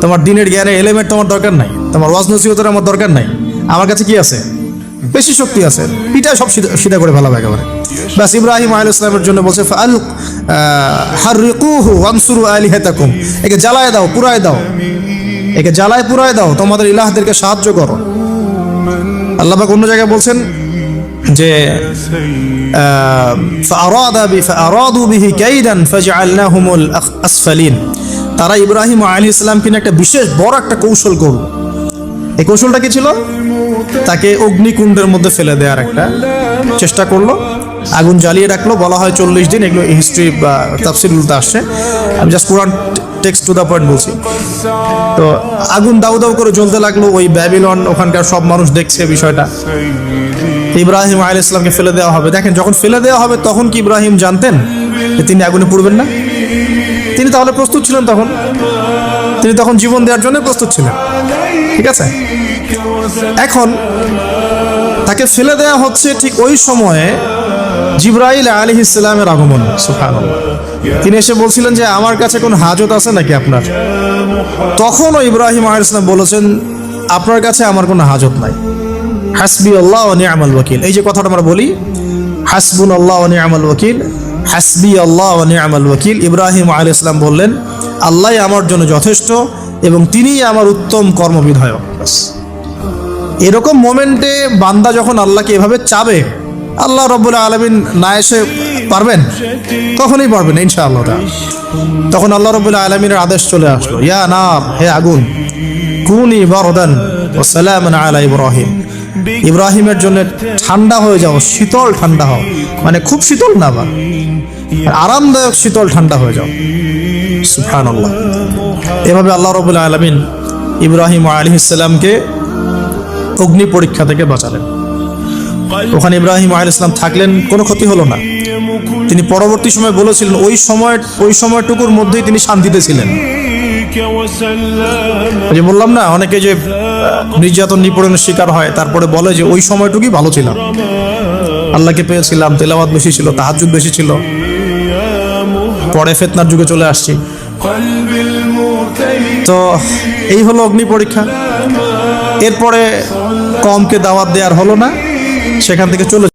তোমার দিনের জ্ঞানের এলিমেন্ট তোমার দরকার নাই, তোমার ওয়াজ নসিহতের আমার দরকার নাই, আমার কাছে কি আছে? বেশি শক্তি আছে, পিঠায় সব সিধা করে ফেলাবে একেবারে। ব্যাস ইব্রাহিম আলাইহিস সালামের জন্য বলছে ফাল হাররিকুহু ওয়ানসুরু আলিহাতাকুম, একে জ্বালায় দাও, পুরায় দাও, একে জ্বালায় পুরায় দাও, তোমাদের ইলাহদেরকে সাহায্য করো। আল্লাহ পাক অন্য জায়গায় বলছেন যে ফাআরাদু বিহি কাইদান ফাজআলনাহুমুল আসফালিন, তারা ইব্রাহিম আলাইহিস সালামকে নিয়ে একটা বিশেষ বড় একটা কৌশল করল। এই কৌশলটা কি ছিল? তাকে অগ্নিকুণ্ডের মধ্যে ফেলে দেওয়ার একটা চেষ্টা করলো, আগুন জ্বালিয়ে রাখলো। বলা হয় 40 দিন, এগুলো হিস্ট্রি বা তাফসীরগুলোতে আসছে, আমি just Quran text to the point বলছি। তো আগুন দাউ দাউ করে জ্বলতে লাগলো, ওই ব্যাবিলন ওখানকার সব মানুষ দেখছে বিষয়টা। ইব্রাহিম আলাইহিস সালামকে ফেলে দেওয়া হবে। দেখেন, যখন ফেলে দেওয়া হবে তখন কি ইব্রাহিম জানতেন যে তিনি আগুনে পুড়বেন না? তিনি তাহলে প্রস্তুত ছিলেন, তিনি তখন জীবন দেওয়ার জন্য প্রস্তুত ছিলেন। ঠিক আছে, এখন তাকে ফেলে দেওয়া হচ্ছে, ঠিক ওই সময়ে জিবরাইল আলাইহিস সালামের আগমন। সুবহানাল্লাহ। তিনি এসে বলছিলেন যে আমার কাছে কোন হাজত আছে নাকি আপনার? তখনও ইব্রাহিম আলাইহিস সালাম বলেছেন আপনার কাছে আমার কোনো হাজত নাই। হাসবি আল্লাহ ওয়া নি'মাল ওয়াকিল, এই যে কথাটা আমরা বলি হাসবুনাল্লাহ ওয়া নি'মাল ওয়াকিল, হাসবি আল্লাহ ওয়া নি'মাল ওয়াকিল, ইব্রাহিম আলাইহিস সালাম বললেন আল্লাহই আমার জন্য যথেষ্ট এবং তিনিই আমার উত্তম কর্মবিধায়ক। এরকম মোমেন্টে বান্দা যখন আল্লাহকে এভাবে চাবে, আল্লাহ রাব্বুল আলামিন না এসে পারবেন? কখনোই পারবেন না ইনশাআল্লাহ। তখন আল্লাহ রাব্বুল আলামিনের আদেশ চলে আসলো, ইয়া নার, হে আগুন, কুনি বারদান ওয়া সালামান আলা ইব্রাহিম, ইব্রাহিমের জন্য ঠান্ডা হয়ে যাও, শীতল ঠান্ডা হও, মানে খুব শীতল না, বা আরামদায়ক শীতল ঠান্ডা হয়ে যাও। সুবহানাল্লাহ। এভাবে আল্লাহ রাব্বুল আলামিন ইব্রাহিম আলাইহিস সালামকে অগ্নি পরীক্ষা থেকে বাঁচালেন। ওখানে ইব্রাহিম আলাইহিস সালাম থাকলেন, কোনো ক্ষতি হলো না। তিনি পরবর্তী সময় বলেছিলেন ওই সময়টুকুর মধ্যেই তিনি শান্তিতে ছিলেন। যে বললাম না, অনেকে যে নির্যাতন নিপীড়নের শিকার হয় তারপরে বলে যে ওই সময়টুকুই ভালো ছিলাম, আল্লাহকে পেয়েছিলাম, তেলাওয়াত বেশি ছিল, তাহাজ্জুদ বেশি ছিল, পরে ফিতনার যুগে চলে আসছি। তো এই হলো অগ্নি পরীক্ষা। এরপরে কমকে দাওয়াত দেওয়ার হলো না, সেখান থেকে চলে